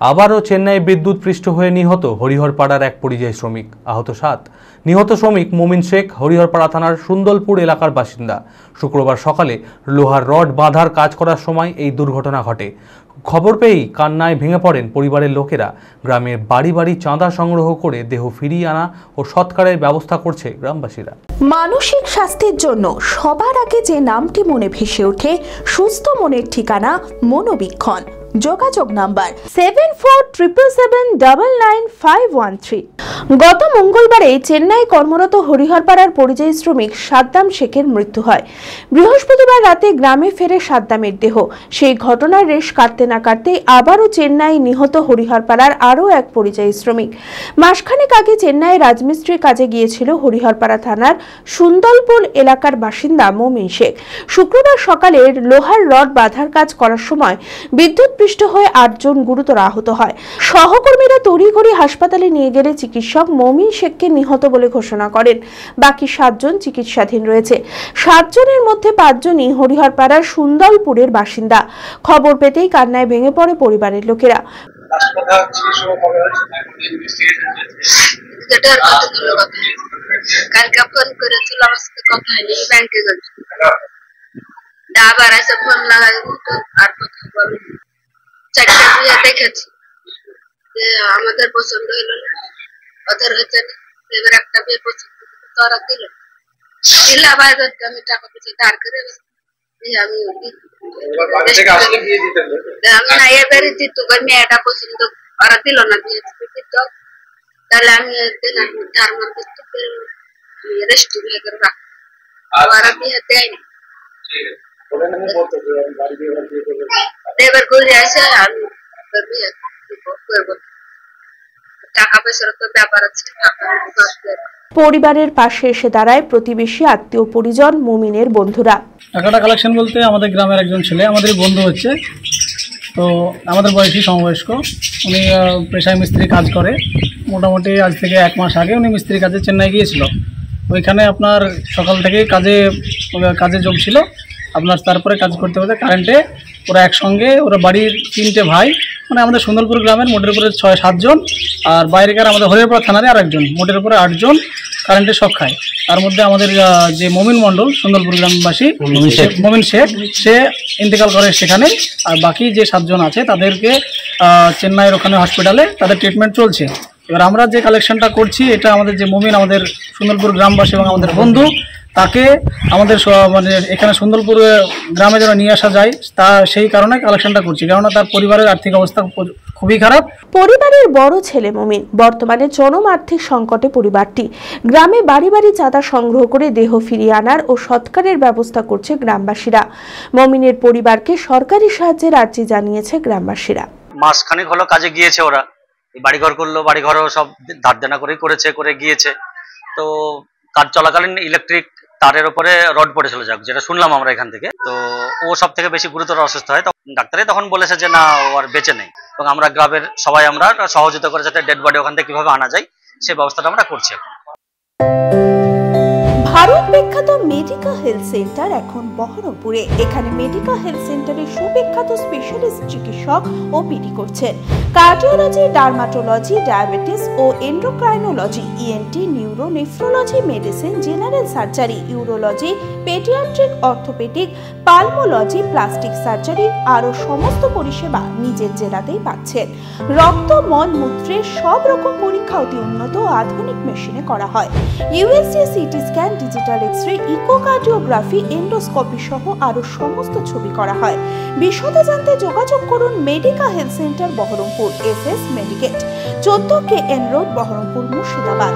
আবারও চেন্নাই বিদ্যুৎপৃষ্ট হয়ে নিহত হরিহরপাড়ার এক পরিযায়ী শ্রমিক, আহত 7। নিহত শ্রমিক মোমিন শেখ হরিহরপাড়া থানার সুন্দরপুর এলাকার বাসিন্দা। শুক্রবার সকালে লোহার রড বাঁধার কাজ করার সময় এই দুর্ঘটনা ঘটে। খবর পেয়েই কান্নায় ভেঙে পড়েন পরিবারের লোকেরা। গ্রামের বাড়ি বাড়ি চাঁদা সংগ্রহ করে দেহ ফিরিয়ে আনা ও সৎকারের ব্যবস্থা করছে গ্রামবাসীরা। মানসিক স্বাস্থ্যের জন্য সবার আগে যে নামটি মনে ভেসে ওঠে, সুস্থ মনের ঠিকানা মনোবীক্ষণ। যোগাযোগ নাম্বার 7477799513। গত মঙ্গলবারে চেন্নাই কর্মরত হরিহরপাড়ার পরিযায়ী শ্রমিক সাদ্দাম শেখের মৃত্যু হয়। বৃহস্পতিবার রাতে গ্রামে ফেরে সাদ্দামের দেহ। সেই ঘটনার রেশ কাটতে না কাটতেই আবারও চেন্নাই নিহত হরিহরপাড়ার আরও এক পরিযায়ী শ্রমিক। মাসখানেক আগে চেন্নাই রাজমিস্ত্রির কাজে গিয়েছিল হরিহরপাড়া থানার সুন্দরপুর এলাকার বাসিন্দা মোমিন শেখ। শুক্রবার সকালে লোহার রড বাঁধার কাজ করার সময় বিদ্যুৎ হয়ে 8 জন গুরুতর আহত হয়। সহকর্মীরা তড়িঘড়ি হাসপাতালে নিয়ে গেলে চিকিৎসক মোমিন শেখকে নিহত বলে ঘোষণা করেন। বাকি 7 জন চিকিৎসাধীন রয়েছে। 7 জনের মধ্যে 5 জনই হরিহরপাড়ার সুন্দরপুরের বাসিন্দা। খবর পেতেই কান্নায় ভেঙে পড়ে পরিবারের লোকেরা। আবার এসে ফোন লাগাই আর কথা বলি, 4টা বিয়ে দেখেছি যে আমাদের পছন্দ হলো না, ওদের হচ্ছে না। এবার একটা বিয়ে পছন্দ তোরা দিল আবার আমি টাকা পয়সা ধার করে আমি না এবারে দিত মেয়েটা পছন্দ ওরা দিল না, বিয়ে দিত। তাহলে আমি ধার মার করতে রেস্টুরেন্ট করে রাখতাম, ওরা বিয়ে দেয়নি। পরিবারের পাশে এসে দাঁড়ায় প্রতিবেশী, আত্মীয় পরিজন, মুমিনের বন্ধুরা। টাকাটা কালেকশন বলতে আমাদের গ্রামের একজন ছেলে, আমাদের বন্ধু হচ্ছে, তো আমাদের বয়সী সমবয়স্ক। উনি পেশায় মিস্ত্রি কাজ করে। মোটামুটি আজ থেকে 1 মাস আগে উনি মিস্ত্রি কাজে চেন্নাই গিয়েছিল। ওইখানে আপনার সকাল থেকে কাজে যোগ ছিল আপনার। তারপরে কাজ করতে করতে কারেন্টে ওরা একসঙ্গে, ওরা বাড়ির 3টে ভাই, মানে আমাদের সুন্দরপুর গ্রামের মোটের উপরে 6-7 জন, আর বাইরেকার আমাদের হরিহরপাড়া থানারে আরেকজন, মোটের উপরে 8 জন কারেন্টে শক খায়। তার মধ্যে আমাদের যে মোমিন মণ্ডল, সুন্দরপুর গ্রামবাসী মোমিন শেখ, সে ইন্তেকাল করে সেখানে। আর বাকি যে 7 জন আছে তাদেরকে চেন্নাইয়ের ওখানে হসপিটালে তাদের ট্রিটমেন্ট চলছে। এবার আমরা যে কালেকশনটা করছি, এটা আমাদের যে মোমিন, আমাদের সুন্দরপুর গ্রামবাসী এবং আমাদের বন্ধু, তাকে আমাদের মানে এখানে সুন্দরপুর গ্রামে যেন নিয়ে আসা যায়, তা সেই কারণে কালেকশনটা করছি। কেননা তার পরিবারের আর্থিক অবস্থা খুবই খারাপ। পরিবারের বড় ছেলে মুমিন। বর্তমানে চরম আর্থিক সংকটে পরিবারটি। গ্রামে বাড়ি বাড়ি চাঁদা সংগ্রহ করে দেহ ফিরিয়ে আনার ও সৎকারের ব্যবস্থা করছে গ্রামবাসীরা। মুমিনের পরিবারকে সরকারি সাহায্যের আর্জি জানিয়েছে গ্রামবাসীরা। মাসখানেক হলো কাজে গিয়েছে, ওরা বাড়িঘর করলো, বাড়িঘরও সব ধার দেনা করে গিয়েছে। তো কাজ চলাকালীন ইলেকট্রিক তারের উপরে রড পড়েছিল, যাক যেটা শুনলাম আমরা এখান থেকে। তো ও সব থেকে বেশি গুরুতর অসুস্থ হয়। তখন ডাক্তারে বলেছে যে না, ও আর বেঁচে নেই। এবং আমরা গ্রামের সবাই আমরা সহযোগিতা করে যাতে ডেড বডি ওখান থেকে কিভাবে আনা যায় সে ব্যবস্থাটা আমরা করছি। ভারত বিখ্যাত মেডিকা হেলথ সেন্টার এখন বহরমপুরে। এখানে মেডিকা হেলথ সেন্টারে সুবিখ্যাত স্পেশালিস্ট চিকিৎসক ওপিডি করছেন। কার্ডিওলজি, ডার্মাটোলজি, ডায়াবেটিস ও endocrinology, ENT, neuro, nephrology, medicine, general surgery, urology, paediatric, orthopaedic, pulmonology, plastic surgery আরও সমস্ত পরিষেবা নিজের জেলাতেই পাচ্ছেন। রক্ত, মল, মূত্রের সব রকম পরীক্ষা অতি উন্নত ও আধুনিক মেশিনে করা হয়। USG, CT scan, digital X-ray, echocardiography, endoscopy সহ আরো সমস্ত ছবি করা হয়। বিশদে জানতে যোগাযোগ করুন Medica health centre Baharampur, SS Medicate, 14 KN road, Baharampur, Murshidabad.